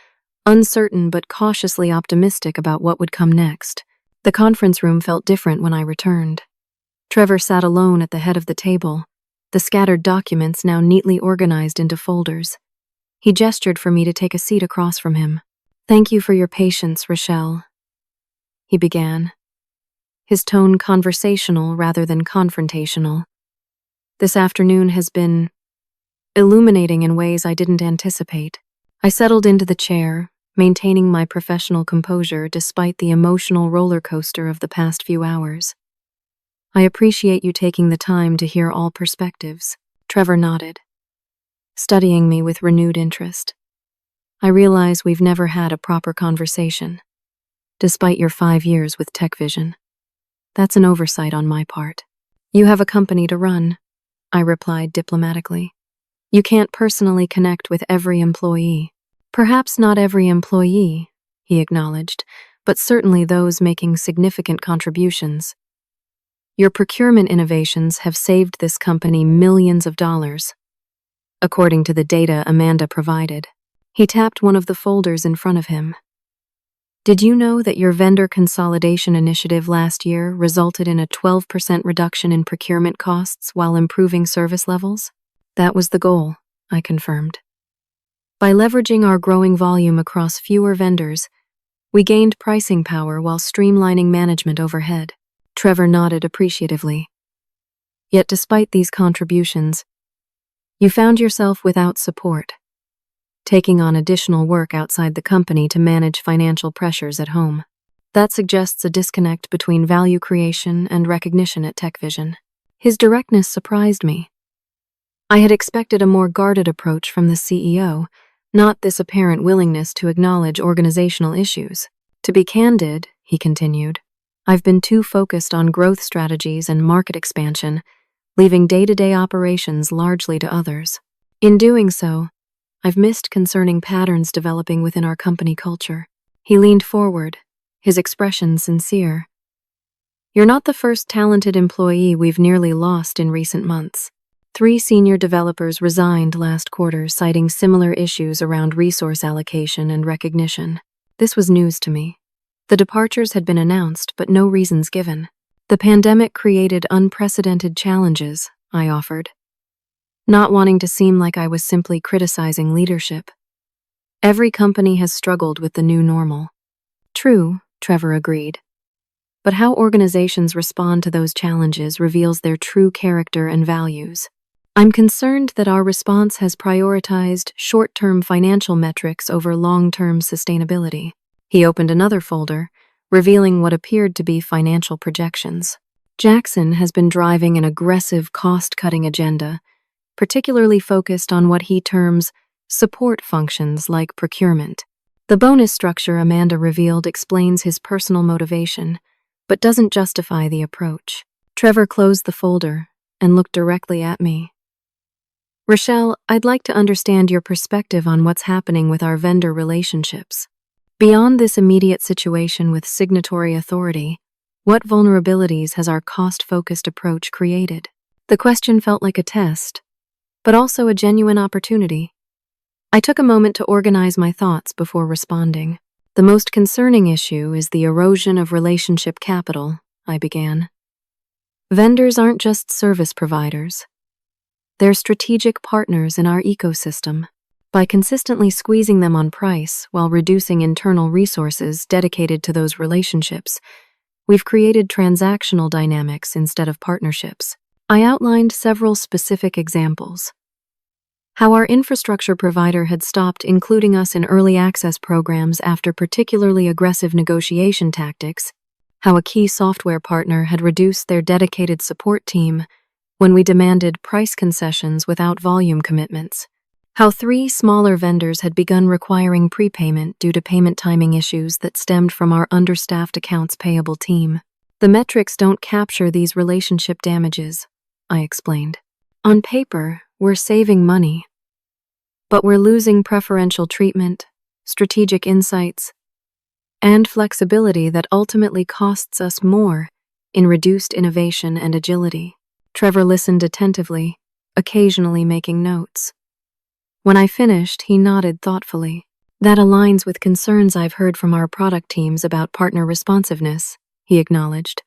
uncertain but cautiously optimistic about what would come next. The conference room felt different when I returned. Trevor sat alone at the head of the table, the scattered documents now neatly organized into folders. He gestured for me to take a seat across from him. "Thank you for your patience, Rochelle," he began, his tone conversational rather than confrontational. "This afternoon has been illuminating in ways I didn't anticipate." I settled into the chair, maintaining my professional composure despite the emotional roller coaster of the past few hours. "I appreciate you taking the time to hear all perspectives." Trevor nodded, studying me with renewed interest. "I realize we've never had a proper conversation, despite your 5 years with TechVision. That's an oversight on my part." "You have a company to run," I replied diplomatically. "You can't personally connect with every employee." "Perhaps not every employee," he acknowledged, "but certainly those making significant contributions. Your procurement innovations have saved this company millions of dollars, according to the data Amanda provided." He tapped one of the folders in front of him. "Did you know that your vendor consolidation initiative last year resulted in a 12% reduction in procurement costs while improving service levels?" "That was the goal," I confirmed. "By leveraging our growing volume across fewer vendors, we gained pricing power while streamlining management overhead." Trevor nodded appreciatively. "Yet despite these contributions, you found yourself without support, taking on additional work outside the company to manage financial pressures at home. That suggests a disconnect between value creation and recognition at TechVision." His directness surprised me. I had expected a more guarded approach from the CEO, not this apparent willingness to acknowledge organizational issues. "To be candid," he continued, "I've been too focused on growth strategies and market expansion, leaving day-to-day operations largely to others. In doing so, I've missed concerning patterns developing within our company culture." He leaned forward, his expression sincere. "You're not the first talented employee we've nearly lost in recent months. 3 senior developers resigned last quarter, citing similar issues around resource allocation and recognition." This was news to me. The departures had been announced, but no reasons given. "The pandemic created unprecedented challenges," I offered, not wanting to seem like I was simply criticizing leadership. "Every company has struggled with the new normal." "True," Trevor agreed. "But how organizations respond to those challenges reveals their true character and values. I'm concerned that our response has prioritized short-term financial metrics over long-term sustainability." He opened another folder, revealing what appeared to be financial projections. "Jackson has been driving an aggressive cost-cutting agenda, particularly focused on what he terms support functions like procurement. The bonus structure Amanda revealed explains his personal motivation, but doesn't justify the approach." Trevor closed the folder and looked directly at me. "Rochelle, I'd like to understand your perspective on what's happening with our vendor relationships. Beyond this immediate situation with signatory authority, what vulnerabilities has our cost-focused approach created?" The question felt like a test, but also a genuine opportunity. I took a moment to organize my thoughts before responding. The most concerning issue is the erosion of relationship capital, I began. Vendors aren't just service providers. They're strategic partners in our ecosystem. By consistently squeezing them on price while reducing internal resources dedicated to those relationships, we've created transactional dynamics instead of partnerships. I outlined several specific examples. How our infrastructure provider had stopped including us in early access programs after particularly aggressive negotiation tactics, how a key software partner had reduced their dedicated support team when we demanded price concessions without volume commitments, how 3 smaller vendors had begun requiring prepayment due to payment timing issues that stemmed from our understaffed accounts payable team. The metrics don't capture these relationship damages, I explained. On paper, we're saving money, but we're losing preferential treatment, strategic insights, and flexibility that ultimately costs us more in reduced innovation and agility. Trevor listened attentively, occasionally making notes. When I finished, he nodded thoughtfully. That aligns with concerns I've heard from our product teams about partner responsiveness, he acknowledged.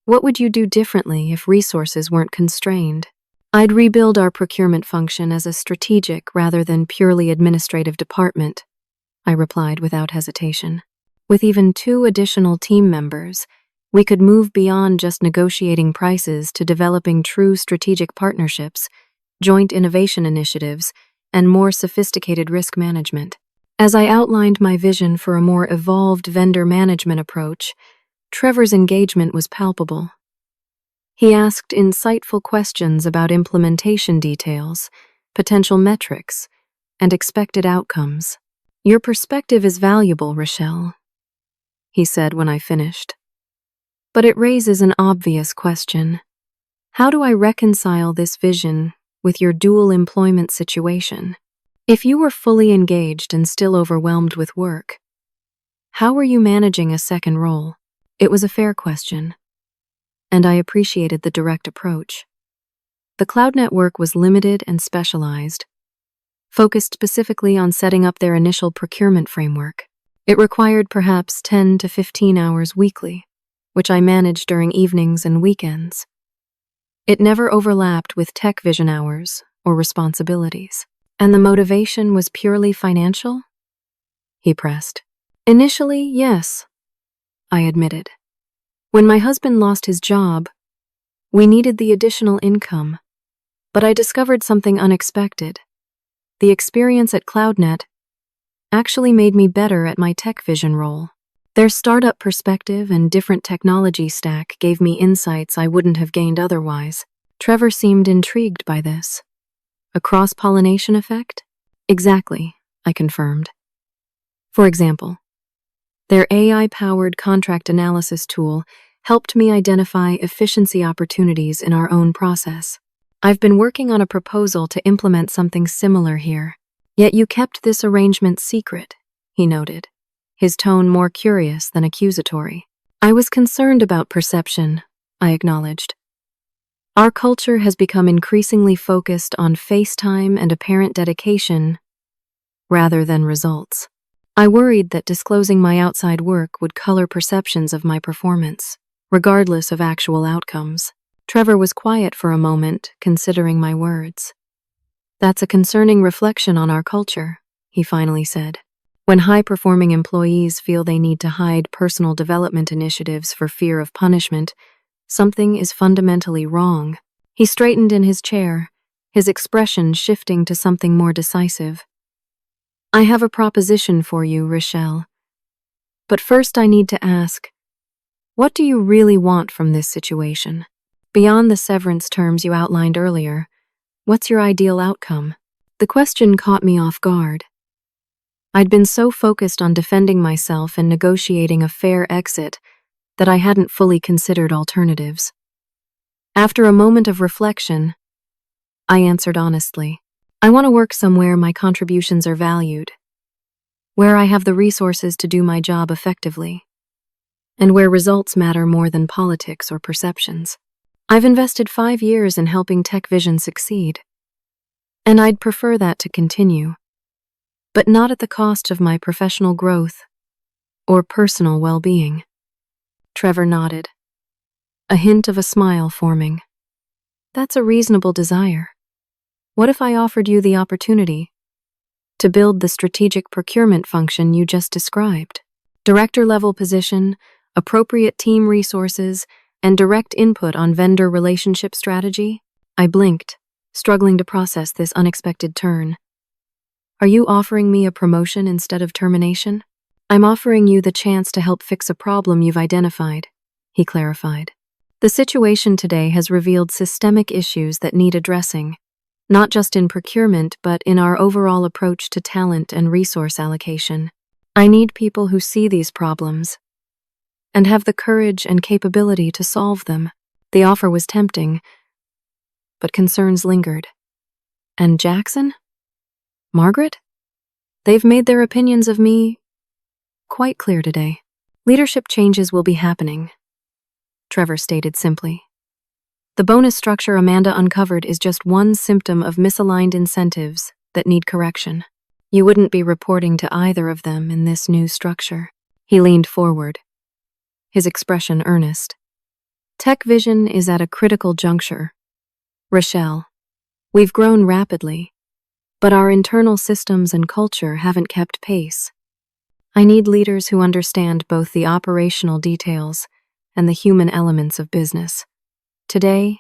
What would you do differently if resources weren't constrained? I'd rebuild our procurement function as a strategic rather than purely administrative department, I replied without hesitation. With even 2 additional team members, we could move beyond just negotiating prices to developing true strategic partnerships, joint innovation initiatives, and more sophisticated risk management. As I outlined my vision for a more evolved vendor management approach, Trevor's engagement was palpable. He asked insightful questions about implementation details, potential metrics, and expected outcomes. Your perspective is valuable, Rochelle, he said when I finished. But it raises an obvious question. How do I reconcile this vision with your dual employment situation? If you were fully engaged and still overwhelmed with work, how were you managing a second role? It was a fair question, and I appreciated the direct approach. The cloud network was limited and specialized, focused specifically on setting up their initial procurement framework. It required perhaps 10 to 15 hours weekly, which I managed during evenings and weekends. It never overlapped with tech vision hours or responsibilities. And the motivation was purely financial? He pressed. Initially, yes, I admitted. When my husband lost his job, we needed the additional income, but I discovered something unexpected. The experience at CloudNet actually made me better at my tech vision role. Their startup perspective and different technology stack gave me insights I wouldn't have gained otherwise. Trevor seemed intrigued by this. A cross-pollination effect? Exactly, I confirmed. For example, their AI-powered contract analysis tool helped me identify efficiency opportunities in our own process. I've been working on a proposal to implement something similar here. Yet you kept this arrangement secret, he noted, his tone more curious than accusatory. I was concerned about perception, I acknowledged. Our culture has become increasingly focused on face time and apparent dedication rather than results. I worried that disclosing my outside work would color perceptions of my performance, regardless of actual outcomes. Trevor was quiet for a moment, considering my words. That's a concerning reflection on our culture, he finally said. When high-performing employees feel they need to hide personal development initiatives for fear of punishment, something is fundamentally wrong. He straightened in his chair, his expression shifting to something more decisive. I have a proposition for you, Rochelle. But first I need to ask, what do you really want from this situation? Beyond the severance terms you outlined earlier, what's your ideal outcome? The question caught me off guard. I'd been so focused on defending myself and negotiating a fair exit that I hadn't fully considered alternatives. After a moment of reflection, I answered honestly. I want to work somewhere my contributions are valued, where I have the resources to do my job effectively, and where results matter more than politics or perceptions. I've invested 5 years in helping Tech Vision succeed, and I'd prefer that to continue, but not at the cost of my professional growth or personal well-being? Trevor nodded, a hint of a smile forming. That's a reasonable desire. What if I offered you the opportunity to build the strategic procurement function you just described? Director-level position, appropriate team resources, and direct input on vendor relationship strategy? I blinked, struggling to process this unexpected turn. Are you offering me a promotion instead of termination? I'm offering you the chance to help fix a problem you've identified, he clarified. The situation today has revealed systemic issues that need addressing, not just in procurement, but in our overall approach to talent and resource allocation. I need people who see these problems and have the courage and capability to solve them. The offer was tempting, but concerns lingered. And Jackson? Margaret? They've made their opinions of me quite clear today. Leadership changes will be happening, Trevor stated simply. The bonus structure Amanda uncovered is just one symptom of misaligned incentives that need correction. You wouldn't be reporting to either of them in this new structure. He leaned forward, his expression earnest. Tech Vision is at a critical juncture. Rochelle, we've grown rapidly, but our internal systems and culture haven't kept pace. I need leaders who understand both the operational details and the human elements of business. Today,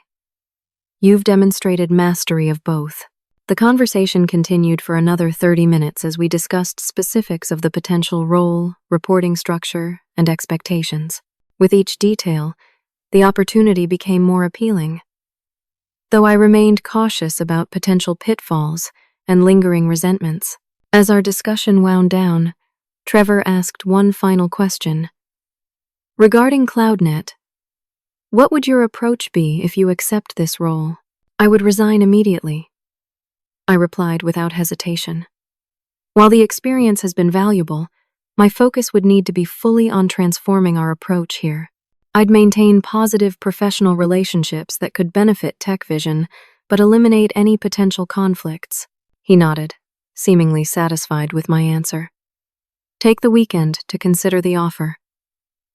you've demonstrated mastery of both. The conversation continued for another 30 minutes as we discussed specifics of the potential role, reporting structure, and expectations. With each detail, the opportunity became more appealing, though I remained cautious about potential pitfalls and lingering resentments. As our discussion wound down, Trevor asked one final question. Regarding CloudNet, what would your approach be if you accept this role? I would resign immediately, I replied without hesitation. While the experience has been valuable, my focus would need to be fully on transforming our approach here. I'd maintain positive professional relationships that could benefit Tech Vision, but eliminate any potential conflicts. He nodded, seemingly satisfied with my answer. Take the weekend to consider the offer.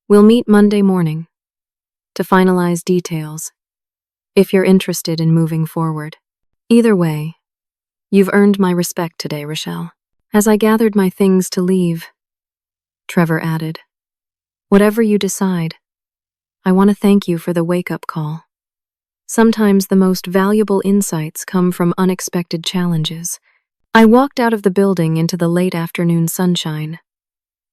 We'll meet Monday morning to finalize details, if you're interested in moving forward. Either way, you've earned my respect today, Rochelle. As I gathered my things to leave, Trevor added, whatever you decide, I want to thank you for the wake-up call. Sometimes the most valuable insights come from unexpected challenges. I walked out of the building into the late afternoon sunshine,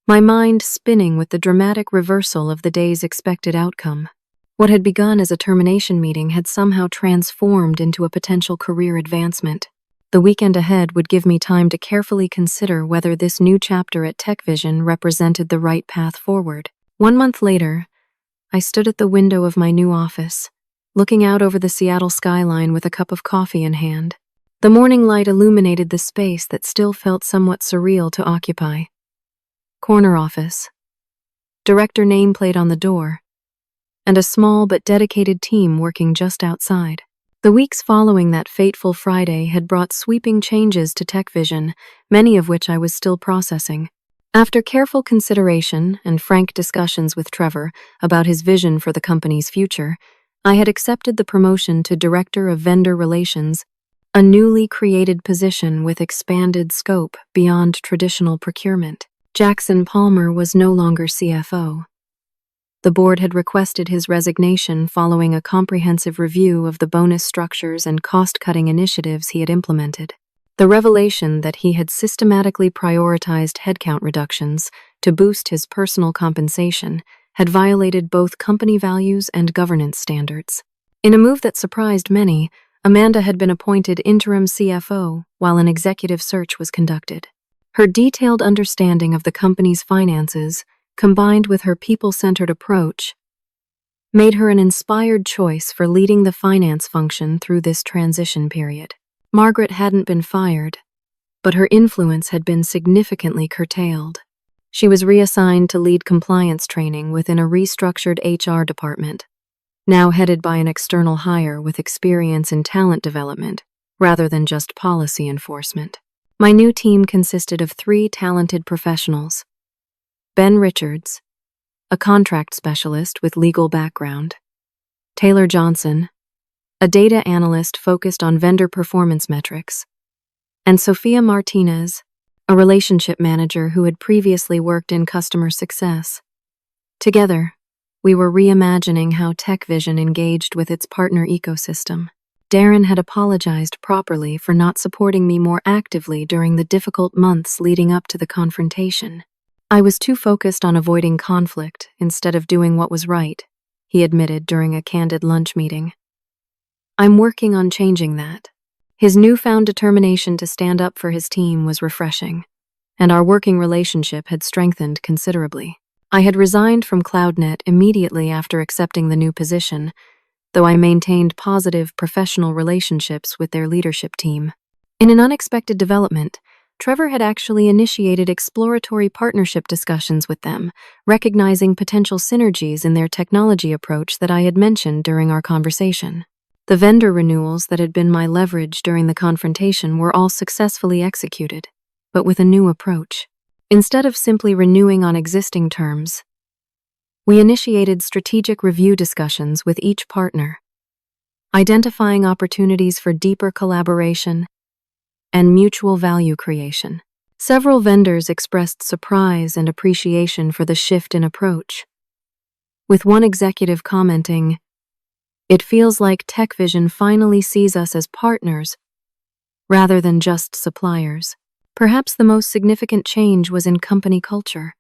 my mind spinning with the dramatic reversal of the day's expected outcome. What had begun as a termination meeting had somehow transformed into a potential career advancement. The weekend ahead would give me time to carefully consider whether this new chapter at Tech Vision represented the right path forward. 1 month later, I stood at the window of my new office, looking out over the Seattle skyline with a cup of coffee in hand. The morning light illuminated the space that still felt somewhat surreal to occupy. Corner office, director nameplate on the door, and a small but dedicated team working just outside. The weeks following that fateful Friday had brought sweeping changes to Tech Vision, many of which I was still processing. After careful consideration and frank discussions with Trevor about his vision for the company's future, I had accepted the promotion to Director of Vendor Relations, a newly created position with expanded scope beyond traditional procurement. Jackson Palmer was no longer CFO. The board had requested his resignation following a comprehensive review of the bonus structures and cost-cutting initiatives he had implemented. The revelation that he had systematically prioritized headcount reductions to boost his personal compensation had violated both company values and governance standards. In a move that surprised many, Amanda had been appointed interim CFO while an executive search was conducted. Her detailed understanding of the company's finances, combined with her people-centered approach, made her an inspired choice for leading the finance function through this transition period. Margaret hadn't been fired, but her influence had been significantly curtailed. She was reassigned to lead compliance training within a restructured HR department, now headed by an external hire with experience in talent development rather than just policy enforcement. My new team consisted of 3 talented professionals, Ben Richards, a contract specialist with legal background. Taylor Johnson, a data analyst focused on vendor performance metrics. And Sophia Martinez, a relationship manager who had previously worked in customer success. Together, we were reimagining how TechVision engaged with its partner ecosystem. Darren had apologized properly for not supporting me more actively during the difficult months leading up to the confrontation. I was too focused on avoiding conflict instead of doing what was right, he admitted during a candid lunch meeting. I'm working on changing that. His newfound determination to stand up for his team was refreshing, and our working relationship had strengthened considerably. I had resigned from CloudNet immediately after accepting the new position, though I maintained positive professional relationships with their leadership team. In an unexpected development, Trevor had actually initiated exploratory partnership discussions with them, recognizing potential synergies in their technology approach that I had mentioned during our conversation. The vendor renewals that had been my leverage during the confrontation were all successfully executed, but with a new approach. Instead of simply renewing on existing terms, we initiated strategic review discussions with each partner, identifying opportunities for deeper collaboration and mutual value creation. Several vendors expressed surprise and appreciation for the shift in approach, with one executive commenting, "It feels like TechVision finally sees us as partners rather than just suppliers." Perhaps the most significant change was in company culture.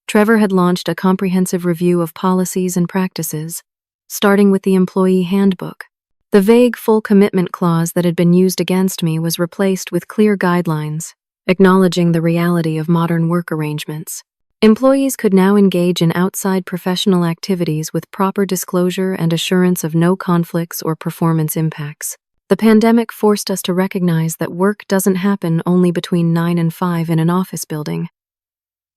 Trevor had launched a comprehensive review of policies and practices, starting with the employee handbook. The vague full commitment clause that had been used against me was replaced with clear guidelines, acknowledging the reality of modern work arrangements. Employees could now engage in outside professional activities with proper disclosure and assurance of no conflicts or performance impacts. The pandemic forced us to recognize that work doesn't happen only between 9 and 5 in an office building.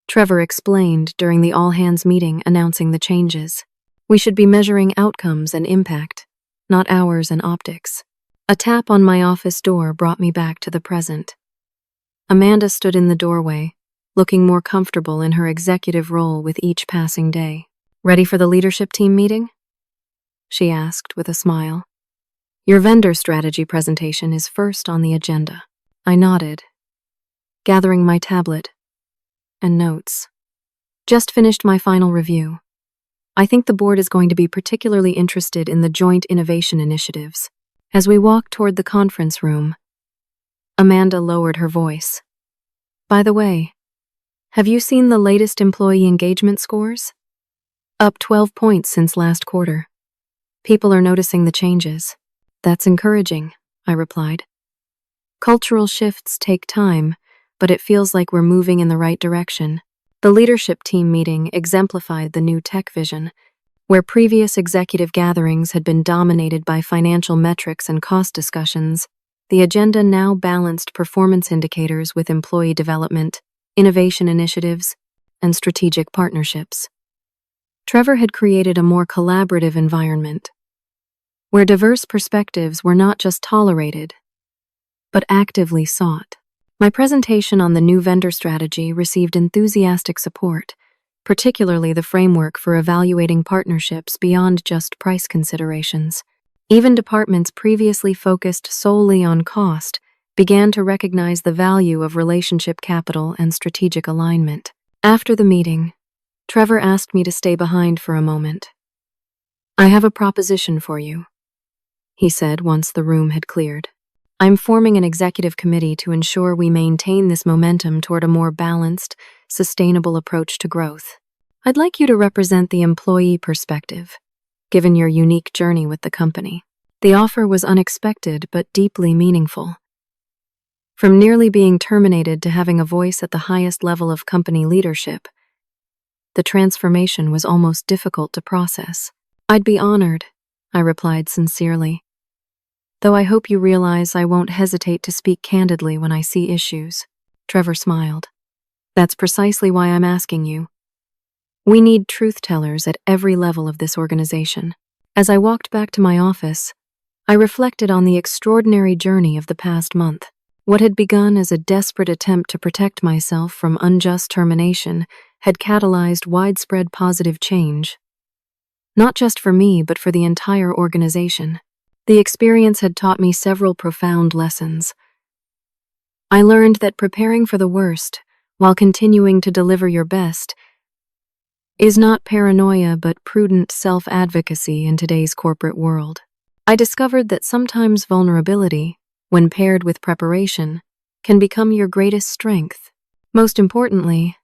Trevor explained during the all-hands meeting announcing the changes. We should be measuring outcomes and impact, not hours and optics. A tap on my office door brought me back to the present. Amanda stood in the doorway, looking more comfortable in her executive role with each passing day. "Ready for the leadership team meeting?" she asked with a smile. "Your vendor strategy presentation is first on the agenda." I nodded, gathering my tablet and notes. "Just finished my final review. I think the board is going to be particularly interested in the joint innovation initiatives." As we walked toward the conference room, Amanda lowered her voice. "By the way, have you seen the latest employee engagement scores? Up 12 points since last quarter. People are noticing the changes." "That's encouraging," I replied. "Cultural shifts take time, but it feels like we're moving in the right direction." The leadership team meeting exemplified the new TechVision, where previous executive gatherings had been dominated by financial metrics and cost discussions. The agenda now balanced performance indicators with employee development, innovation initiatives, and strategic partnerships. Trevor had created a more collaborative environment, where diverse perspectives were not just tolerated, but actively sought. My presentation on the new vendor strategy received enthusiastic support, particularly the framework for evaluating partnerships beyond just price considerations. Even departments previously focused solely on cost began to recognize the value of relationship capital and strategic alignment. After the meeting, Trevor asked me to stay behind for a moment. "I have a proposition for you," he said once the room had cleared. "I'm forming an executive committee to ensure we maintain this momentum toward a more balanced, sustainable approach to growth. I'd like you to represent the employee perspective, given your unique journey with the company." The offer was unexpected but deeply meaningful. From nearly being terminated to having a voice at the highest level of company leadership, the transformation was almost difficult to process. "I'd be honored," I replied sincerely. "Though I hope you realize I won't hesitate to speak candidly when I see issues." Trevor smiled. "That's precisely why I'm asking you. We need truth-tellers at every level of this organization." As I walked back to my office, I reflected on the extraordinary journey of the past month. What had begun as a desperate attempt to protect myself from unjust termination had catalyzed widespread positive change, not just for me but for the entire organization. The experience had taught me several profound lessons. I learned that preparing for the worst, while continuing to deliver your best, is not paranoia but prudent self-advocacy in today's corporate world. I discovered that sometimes vulnerability, when paired with preparation, can become your greatest strength. Most importantly,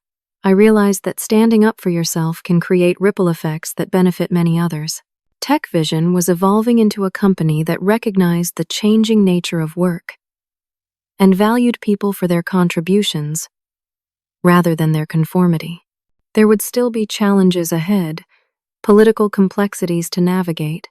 I realized that standing up for yourself can create ripple effects that benefit many others. TechVision was evolving into a company that recognized the changing nature of work and valued people for their contributions rather than their conformity. There would still be challenges ahead, political complexities to navigate,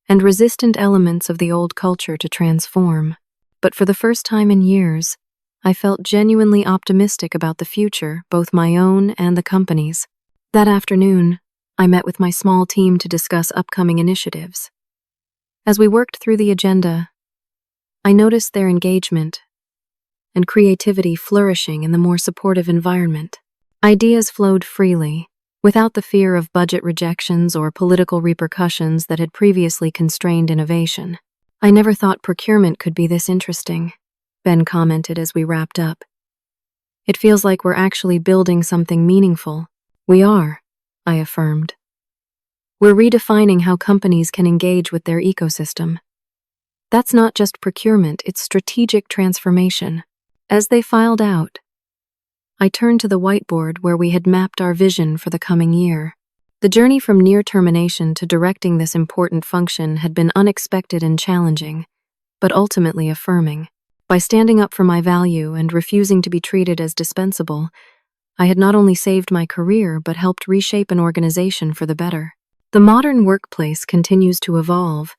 and resistant elements of the old culture to transform. But for the first time in years, I felt genuinely optimistic about the future, both my own and the company's. That afternoon, I met with my small team to discuss upcoming initiatives. As we worked through the agenda, I noticed their engagement and creativity flourishing in the more supportive environment. Ideas flowed freely, without the fear of budget rejections or political repercussions that had previously constrained innovation. "I never thought procurement could be this interesting," Ben commented as we wrapped up. "It feels like we're actually building something meaningful." "We are," I affirmed. "We're redefining how companies can engage with their ecosystem. That's not just procurement, it's strategic transformation." As they filed out, I turned to the whiteboard where we had mapped our vision for the coming year. The journey from near termination to directing this important function had been unexpected and challenging, but ultimately affirming. By standing up for my value and refusing to be treated as dispensable, I had not only saved my career but helped reshape an organization for the better. The modern workplace continues to evolve,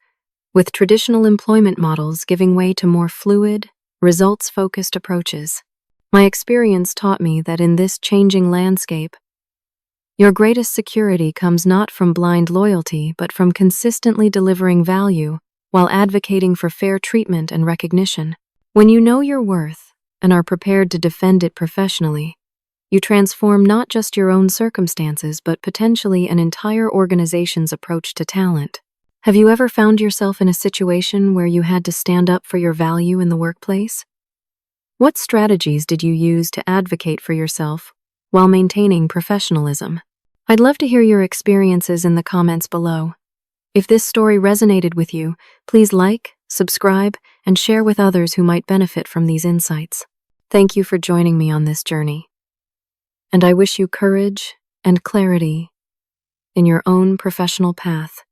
with traditional employment models giving way to more fluid, results-focused approaches. My experience taught me that in this changing landscape, your greatest security comes not from blind loyalty but from consistently delivering value while advocating for fair treatment and recognition. When you know your worth and are prepared to defend it professionally, you transform not just your own circumstances but potentially an entire organization's approach to talent. Have you ever found yourself in a situation where you had to stand up for your value in the workplace? What strategies did you use to advocate for yourself while maintaining professionalism? I'd love to hear your experiences in the comments below. If this story resonated with you, please like, subscribe, and share with others who might benefit from these insights. Thank you for joining me on this journey. And I wish you courage and clarity in your own professional path.